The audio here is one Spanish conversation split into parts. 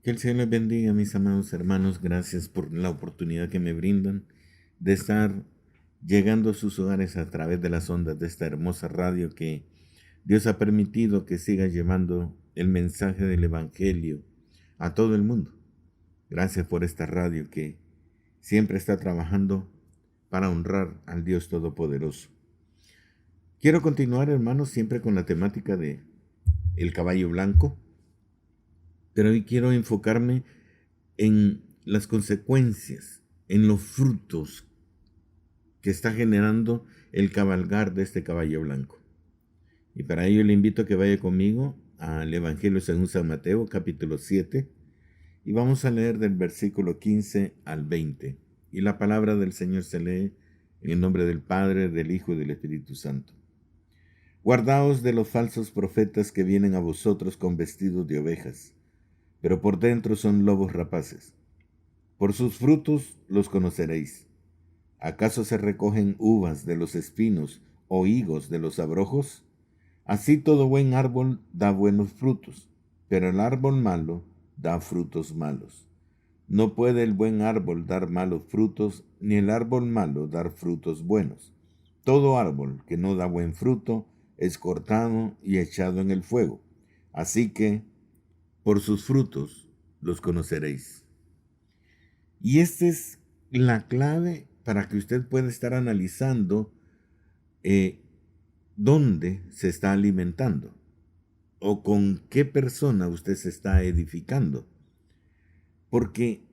Que el Señor les bendiga, mis amados hermanos. Gracias por la oportunidad que me brindan de estar llegando a sus hogares a través de las ondas de esta hermosa radio que Dios ha permitido que siga llevando el mensaje del Evangelio a todo el mundo. Gracias por esta radio que siempre está trabajando para honrar al Dios Todopoderoso. Quiero continuar, hermanos, siempre con la temática de el caballo blanco, pero hoy quiero enfocarme en las consecuencias, en los frutos que está generando el cabalgar de este caballo blanco. Y para ello le invito a que vaya conmigo al Evangelio según San Mateo, capítulo 7, y vamos a leer del versículo 15 al 20. Y la palabra del Señor se lee en el nombre del Padre, del Hijo y del Espíritu Santo. Guardaos de los falsos profetas que vienen a vosotros con vestidos de ovejas, pero por dentro son lobos rapaces. Por sus frutos los conoceréis. ¿Acaso se recogen uvas de los espinos o higos de los abrojos? Así todo buen árbol da buenos frutos, pero el árbol malo da frutos malos. No puede el buen árbol dar malos frutos, ni el árbol malo dar frutos buenos. Todo árbol que no da buen fruto es cortado y echado en el fuego. Así que, por sus frutos los conoceréis. Y esta es la clave para que usted pueda estar analizando dónde se está alimentando o con qué persona usted se está edificando. Porque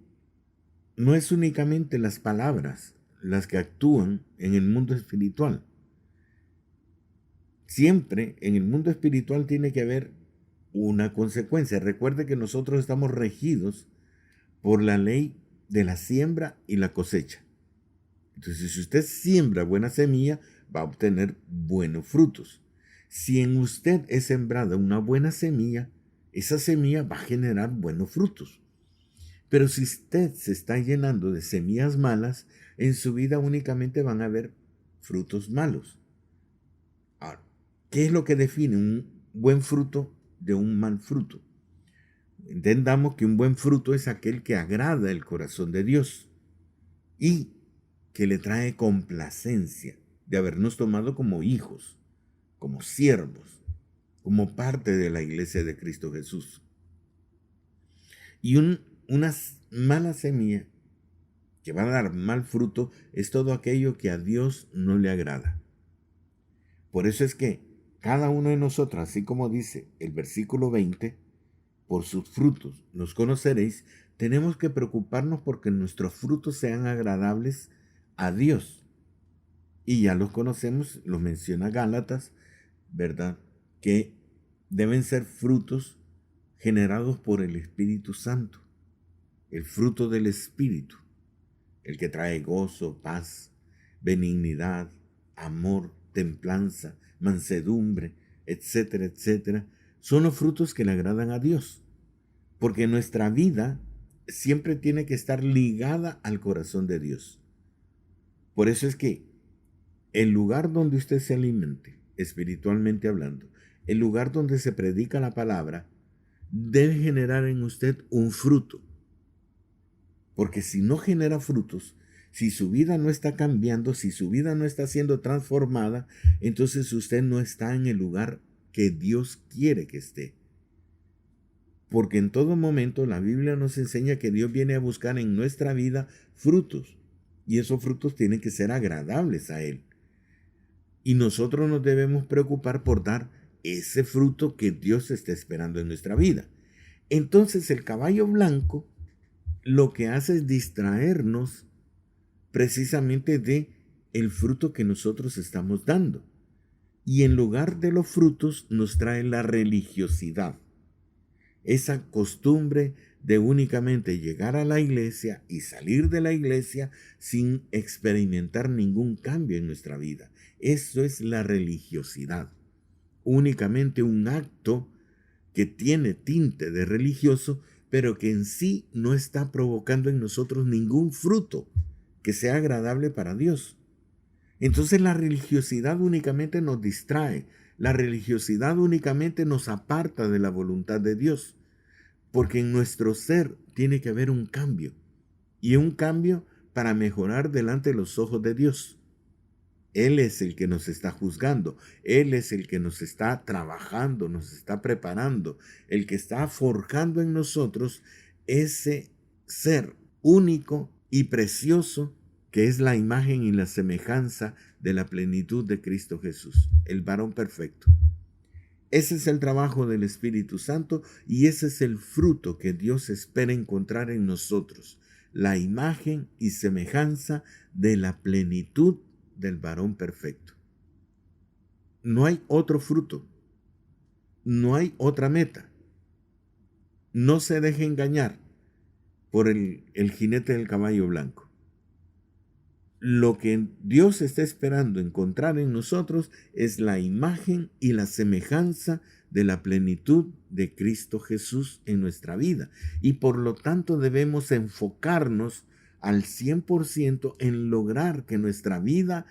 no es únicamente las palabras las que actúan en el mundo espiritual. Siempre en el mundo espiritual tiene que haber una consecuencia. Recuerde que nosotros estamos regidos por la ley de la siembra y la cosecha. Entonces, si usted siembra buena semilla, va a obtener buenos frutos. Si en usted es sembrada una buena semilla, esa semilla va a generar buenos frutos. Pero si usted se está llenando de semillas malas, en su vida únicamente van a haber frutos malos. Ahora, ¿qué es lo que define un buen fruto de un mal fruto? Entendamos que un buen fruto es aquel que agrada el corazón de Dios y que le trae complacencia de habernos tomado como hijos, como siervos, como parte de la iglesia de Cristo Jesús. Y una mala semilla que va a dar mal fruto es todo aquello que a Dios no le agrada. Por eso es que cada uno de nosotros, así como dice el versículo 20, por sus frutos los conoceréis, tenemos que preocuparnos porque nuestros frutos sean agradables a Dios. Y ya los conocemos, los menciona Gálatas, ¿verdad? Que deben ser frutos generados por el Espíritu Santo, el fruto del Espíritu, el que trae gozo, paz, benignidad, amor, templanza, mansedumbre, etcétera, etcétera. Son los frutos que le agradan a Dios, porque nuestra vida siempre tiene que estar ligada al corazón de Dios. Por eso es que el lugar donde usted se alimente, espiritualmente hablando, el lugar donde se predica la palabra, debe generar en usted un fruto. Porque si no genera frutos, si su vida no está cambiando, si su vida no está siendo transformada, entonces usted no está en el lugar que Dios quiere que esté. Porque en todo momento la Biblia nos enseña que Dios viene a buscar en nuestra vida frutos. Y esos frutos tienen que ser agradables a Él. Y nosotros nos debemos preocupar por dar ese fruto que Dios está esperando en nuestra vida. Entonces el caballo blanco lo que hace es distraernos precisamente de el fruto que nosotros estamos dando. Y en lugar de los frutos nos trae la religiosidad. Esa costumbre de únicamente llegar a la iglesia y salir de la iglesia sin experimentar ningún cambio en nuestra vida. Eso es la religiosidad. Únicamente un acto que tiene tinte de religioso, pero que en sí no está provocando en nosotros ningún fruto que sea agradable para Dios. Entonces la religiosidad únicamente nos distrae, la religiosidad únicamente nos aparta de la voluntad de Dios. porque en nuestro ser tiene que haber un cambio, y un cambio para mejorar delante de los ojos de Dios. Él es el que nos está juzgando, Él es el que nos está trabajando, nos está preparando, el que está forjando en nosotros ese ser único y precioso que es la imagen y la semejanza de la plenitud de Cristo Jesús, el varón perfecto. Ese es el trabajo del Espíritu Santo y ese es el fruto que Dios espera encontrar en nosotros, la imagen y semejanza de la plenitud del varón perfecto. No hay otro fruto, no hay otra meta. No se deje engañar por el jinete del caballo blanco. Lo que Dios está esperando encontrar en nosotros es la imagen y la semejanza de la plenitud de Cristo Jesús en nuestra vida. Y por lo tanto debemos enfocarnos al 100% en lograr que nuestra vida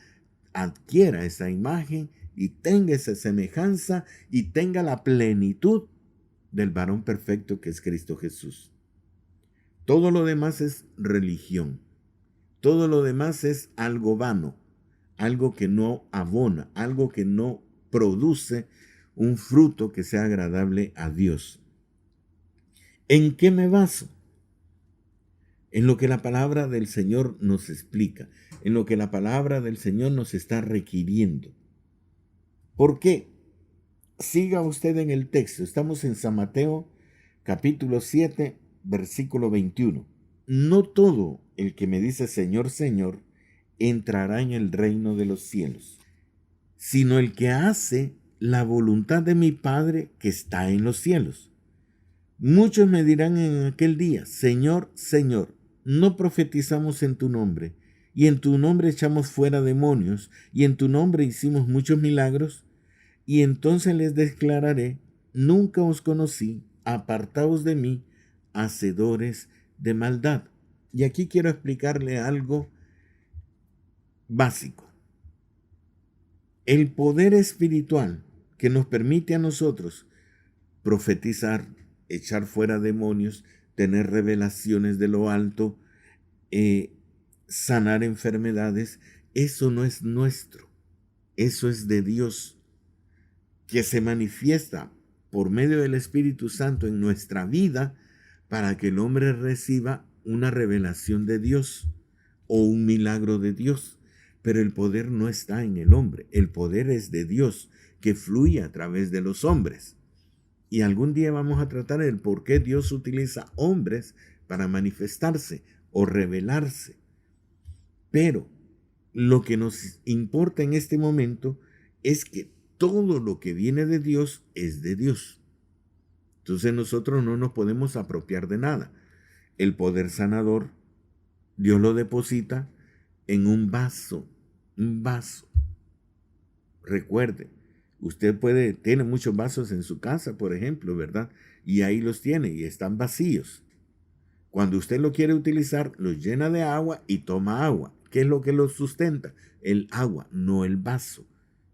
adquiera esa imagen y tenga esa semejanza y tenga la plenitud del varón perfecto que es Cristo Jesús. Todo lo demás es religión. Todo lo demás es algo vano, algo que no abona, algo que no produce un fruto que sea agradable a Dios. ¿En qué me baso? En lo que la palabra del Señor nos explica, en lo que la palabra del Señor nos está requiriendo. ¿Por qué? Siga usted en el texto. Estamos en San Mateo, capítulo 7, versículo 21. No todo el que me dice Señor, Señor, entrará en el reino de los cielos, sino el que hace la voluntad de mi Padre que está en los cielos. Muchos me dirán en aquel día, Señor, Señor, no profetizamos en tu nombre, y en tu nombre echamos fuera demonios, y en tu nombre hicimos muchos milagros. Y entonces les declararé, nunca os conocí, apartaos de mí, hacedores de maldad. Y aquí quiero explicarle algo básico. El poder espiritual que nos permite a nosotros profetizar, echar fuera demonios, tener revelaciones de lo alto, sanar enfermedades, eso no es nuestro, eso es de Dios, que se manifiesta por medio del Espíritu Santo en nuestra vida para que el hombre reciba una revelación de Dios o un milagro de Dios. Pero el poder no está en el hombre, el poder es de Dios que fluye a través de los hombres. Y algún día vamos a tratar el por qué Dios utiliza hombres para manifestarse o revelarse. Pero lo que nos importa en este momento es que todo lo que viene de Dios es de Dios. Entonces nosotros no nos podemos apropiar de nada. El poder sanador, Dios lo deposita en un vaso. Recuerde, usted tiene muchos vasos en su casa, por ejemplo, ¿verdad? Y ahí los tiene y están vacíos. Cuando usted lo quiere utilizar, los llena de agua y toma agua. ¿Qué es lo que lo sustenta? El agua, no el vaso.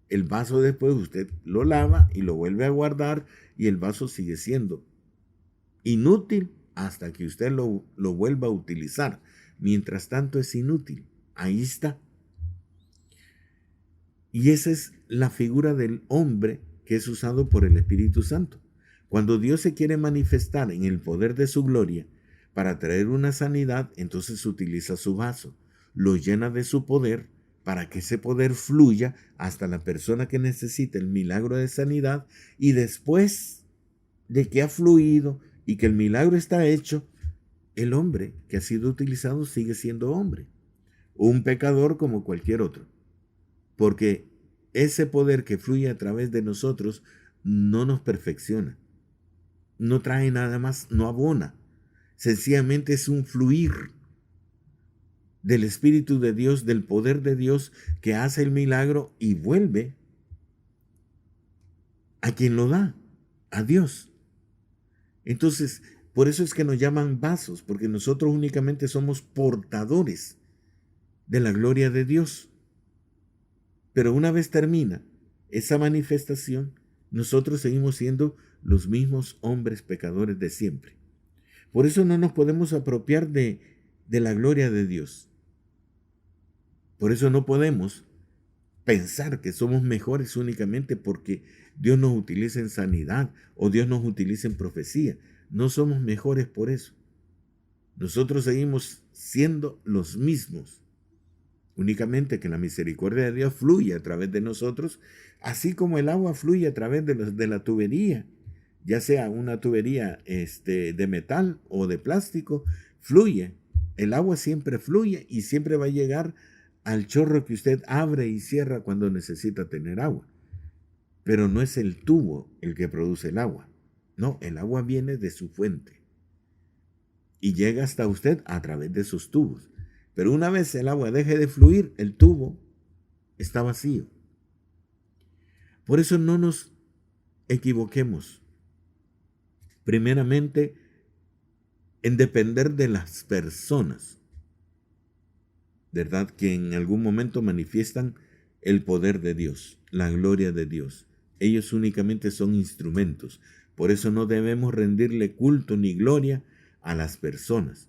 El vaso después usted lo lava y lo vuelve a guardar y el vaso sigue siendo inútil hasta que usted lo vuelva a utilizar. Mientras tanto es inútil. Ahí está. Y esa es la figura del hombre que es usado por el Espíritu Santo. Cuando Dios se quiere manifestar en el poder de su gloria para traer una sanidad, entonces utiliza su vaso, lo llena de su poder para que ese poder fluya hasta la persona que necesita el milagro de sanidad, y después de que ha fluido y que el milagro está hecho, el hombre que ha sido utilizado sigue siendo hombre, un pecador como cualquier otro, porque ese poder que fluye a través de nosotros no nos perfecciona, no trae nada más, no abona, sencillamente es un fluir del Espíritu de Dios, del poder de Dios que hace el milagro y vuelve a quien lo da, a Dios. Entonces, por eso es que nos llaman vasos, porque nosotros únicamente somos portadores de la gloria de Dios. Pero una vez termina esa manifestación, nosotros seguimos siendo los mismos hombres pecadores de siempre. Por eso no nos podemos apropiar de la gloria de Dios. Por eso no podemos pensar que somos mejores únicamente porque Dios nos utiliza en sanidad o Dios nos utiliza en profecía. No somos mejores por eso. Nosotros seguimos siendo los mismos. Únicamente que la misericordia de Dios fluye a través de nosotros, así como el agua fluye a través de la tubería, ya sea una tubería de metal o de plástico, fluye. El agua siempre fluye y siempre va a llegar al chorro que usted abre y cierra cuando necesita tener agua. Pero no es el tubo el que produce el agua. No, el agua viene de su fuente y llega hasta usted a través de sus tubos. Pero una vez el agua deje de fluir, el tubo está vacío. Por eso no nos equivoquemos. Primeramente, en depender de las personas, ¿verdad? Que en algún momento manifiestan el poder de Dios, la gloria de Dios. Ellos únicamente son instrumentos. Por eso no debemos rendirle culto ni gloria a las personas.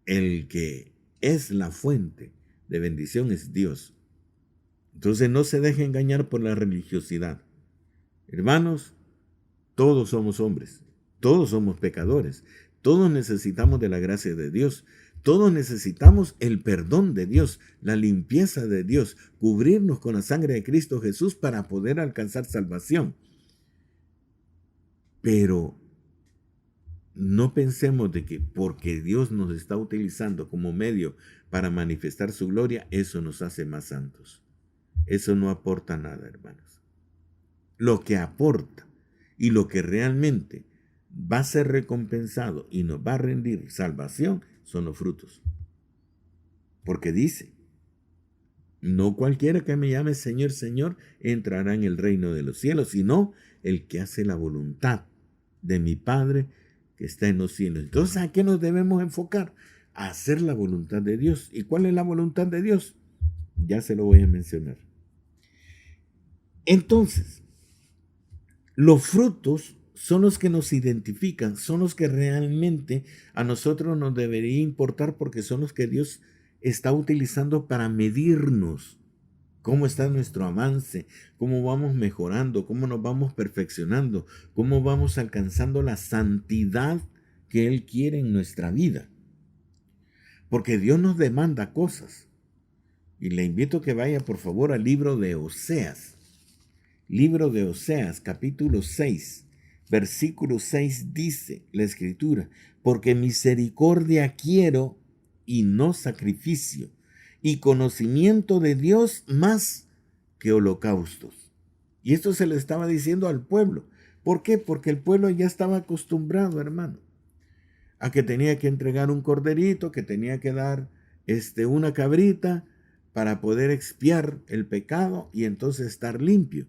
El que es la fuente de bendición es Dios. Entonces no se deje engañar por la religiosidad. Hermanos, todos somos hombres, todos somos pecadores, todos necesitamos de la gracia de Dios, todos necesitamos el perdón de Dios, la limpieza de Dios, cubrirnos con la sangre de Cristo Jesús para poder alcanzar salvación. Pero no pensemos de que porque Dios nos está utilizando como medio para manifestar su gloria, eso nos hace más santos. Eso no aporta nada, hermanos. Lo que aporta y lo que realmente va a ser recompensado y nos va a rendir salvación son los frutos. Porque dice, no cualquiera que me llame Señor, Señor, entrará en el reino de los cielos, sino el que hace la voluntad de mi Padre que está en los cielos. Entonces, ¿a qué nos debemos enfocar? A hacer la voluntad de Dios. ¿Y cuál es la voluntad de Dios? Ya se lo voy a mencionar. Entonces, los frutos son los que nos identifican, son los que realmente a nosotros nos debería importar porque son los que Dios está utilizando para medirnos cómo está nuestro avance, cómo vamos mejorando, cómo nos vamos perfeccionando, cómo vamos alcanzando la santidad que Él quiere en nuestra vida. Porque Dios nos demanda cosas. Y le invito a que vaya por favor al libro de Oseas. Libro de Oseas, capítulo 6, versículo 6 dice la Escritura, porque misericordia quiero y no sacrificio, y conocimiento de Dios más que holocaustos. Y esto se le estaba diciendo al pueblo. ¿Por qué? Porque el pueblo ya estaba acostumbrado, hermano, a que tenía que entregar un corderito, que tenía que dar una cabrita para poder expiar el pecado y entonces estar limpio.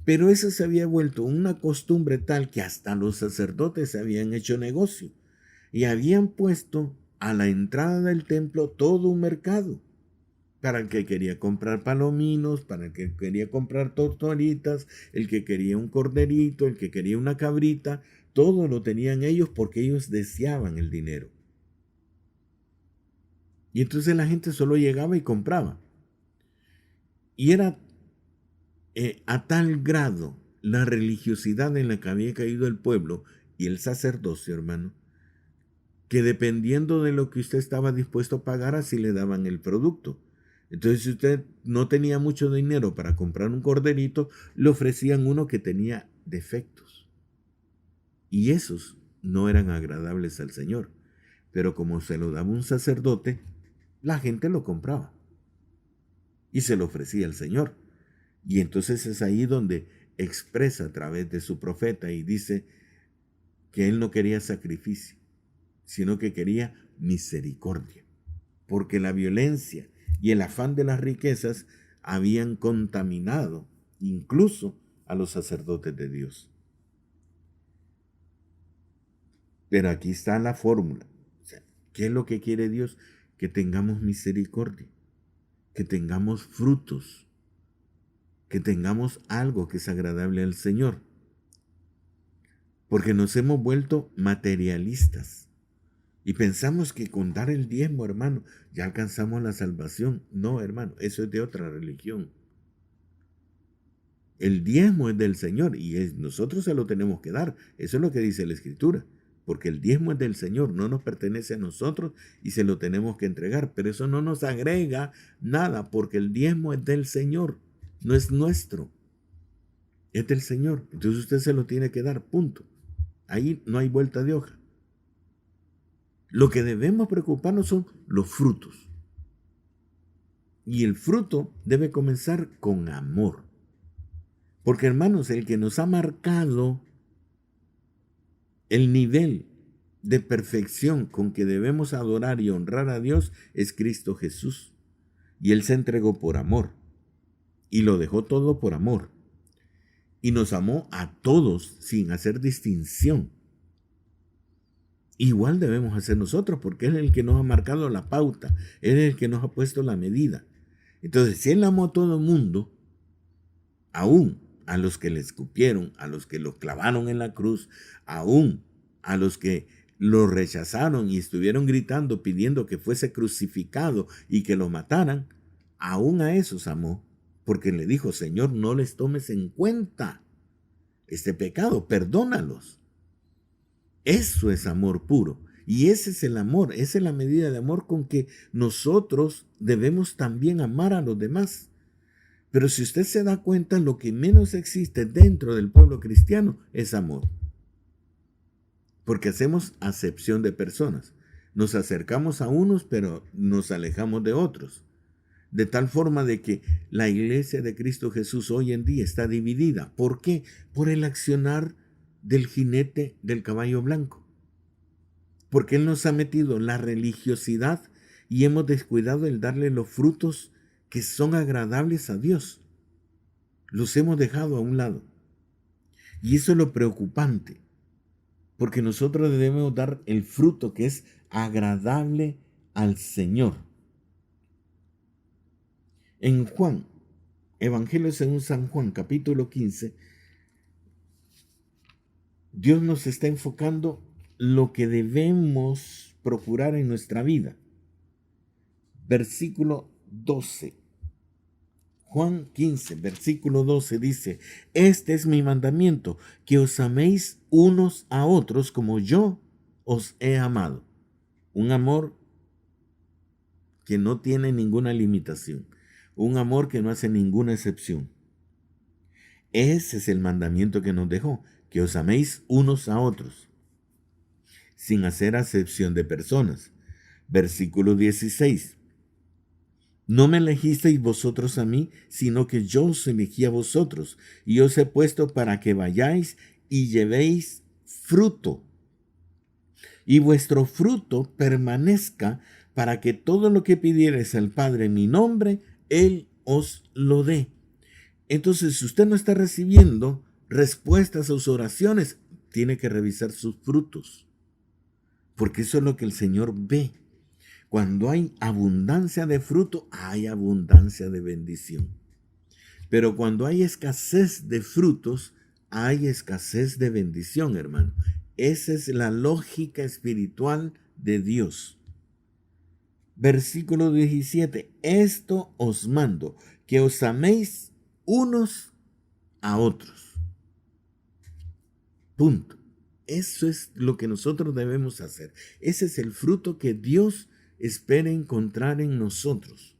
Pero eso se había vuelto una costumbre tal que hasta los sacerdotes se habían hecho negocio y habían puesto a la entrada del templo todo un mercado para el que quería comprar palominos, para el que quería comprar tortoritas, el que quería un corderito, el que quería una cabrita, todo lo tenían ellos porque ellos deseaban el dinero. Y entonces la gente solo llegaba y compraba. Y era a tal grado la religiosidad en la que había caído el pueblo y el sacerdocio, hermano, que dependiendo de lo que usted estaba dispuesto a pagar, así le daban el producto. Entonces, si usted no tenía mucho dinero para comprar un corderito, le ofrecían uno que tenía defectos. Y esos no eran agradables al Señor. Pero como se lo daba un sacerdote, la gente lo compraba. Y se lo ofrecía al Señor. Y entonces es ahí donde expresa a través de su profeta y dice que él no quería sacrificio, sino que quería misericordia, porque la violencia y el afán de las riquezas habían contaminado incluso a los sacerdotes de Dios. Pero aquí está la fórmula. O sea, ¿qué es lo que quiere Dios? Que tengamos misericordia, que tengamos frutos, que tengamos algo que es agradable al Señor. Porque nos hemos vuelto materialistas. Y pensamos que con dar el diezmo, hermano, ya alcanzamos la salvación. No, hermano, eso es de otra religión. El diezmo es del Señor y nosotros se lo tenemos que dar. Eso es lo que dice la Escritura. Porque el diezmo es del Señor, no nos pertenece a nosotros y se lo tenemos que entregar. Pero eso no nos agrega nada porque el diezmo es del Señor, no es nuestro. Es del Señor. Entonces usted se lo tiene que dar, punto. Ahí no hay vuelta de hoja. Lo que debemos preocuparnos son los frutos. Y el fruto debe comenzar con amor. Porque hermanos, el que nos ha marcado el nivel de perfección con que debemos adorar y honrar a Dios es Cristo Jesús. Y Él se entregó por amor. Y lo dejó todo por amor. Y nos amó a todos sin hacer distinción. Igual debemos hacer nosotros porque Él es el que nos ha marcado la pauta. Él es el que nos ha puesto la medida. Entonces, si Él amó a todo el mundo, aún a los que le escupieron, a los que lo clavaron en la cruz, aún a los que lo rechazaron y estuvieron gritando pidiendo que fuese crucificado y que lo mataran, aún a esos amó, porque le dijo: Señor, no les tomes en cuenta este pecado, perdónalos. Eso es amor puro. Y ese es el amor, esa es la medida de amor con que nosotros debemos también amar a los demás. Pero si usted se da cuenta, lo que menos existe dentro del pueblo cristiano es amor. Porque hacemos acepción de personas. Nos acercamos a unos, pero nos alejamos de otros. De tal forma de que la iglesia de Cristo Jesús hoy en día está dividida. ¿Por qué? Por el accionar del jinete del caballo blanco. Porque Él nos ha metido la religiosidad y hemos descuidado el darle los frutos que son agradables a Dios. Los hemos dejado a un lado. Y eso es lo preocupante, porque nosotros debemos dar el fruto que es agradable al Señor. En Juan, Evangelio según San Juan, capítulo 15, Dios nos está enfocando lo que debemos procurar en nuestra vida. Versículo 12. Juan 15, versículo 12 dice: Este es mi mandamiento, que os améis unos a otros como yo os he amado. Un amor que no tiene ninguna limitación, un amor que no hace ninguna excepción. Ese es el mandamiento que nos dejó, que os améis unos a otros, sin hacer acepción de personas. Versículo 16. No me elegisteis vosotros a mí, sino que yo os elegí a vosotros, y os he puesto para que vayáis y llevéis fruto, y vuestro fruto permanezca, para que todo lo que pidiereis al Padre en mi nombre, Él os lo dé. Entonces, si usted no está recibiendo respuestas a sus oraciones, tiene que revisar sus frutos, porque eso es lo que el Señor ve. Cuando hay abundancia de fruto, hay abundancia de bendición. Pero cuando hay escasez de frutos, hay escasez de bendición, hermano. Esa es la lógica espiritual de Dios. Versículo 17. Esto os mando, que os améis unos a otros. Punto. Eso es lo que nosotros debemos hacer. Ese es el fruto que Dios espera encontrar en nosotros.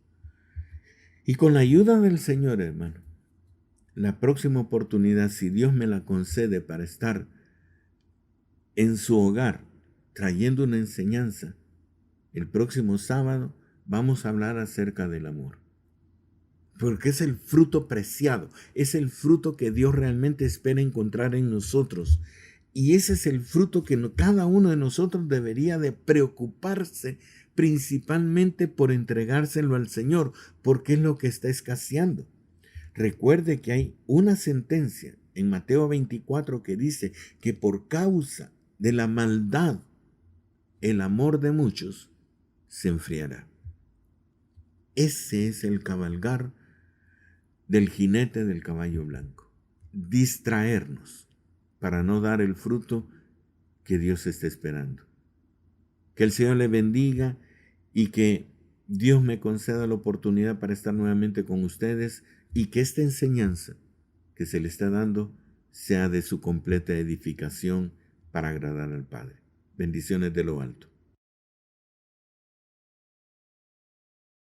Y con la ayuda del Señor, hermano, la próxima oportunidad, si Dios me la concede para estar en su hogar trayendo una enseñanza, el próximo sábado vamos a hablar acerca del amor. Porque es el fruto preciado, es el fruto que Dios realmente espera encontrar en nosotros. Y ese es el fruto que cada uno de nosotros debería de preocuparse principalmente por entregárselo al Señor, porque es lo que está escaseando. Recuerde que hay una sentencia en Mateo 24 que dice que por causa de la maldad, el amor de muchos se enfriará. Ese es el cabalgar del jinete del caballo blanco. Distraernos para no dar el fruto que Dios está esperando. Que el Señor le bendiga y que Dios me conceda la oportunidad para estar nuevamente con ustedes y que esta enseñanza que se le está dando sea de su completa edificación para agradar al Padre. Bendiciones de lo alto.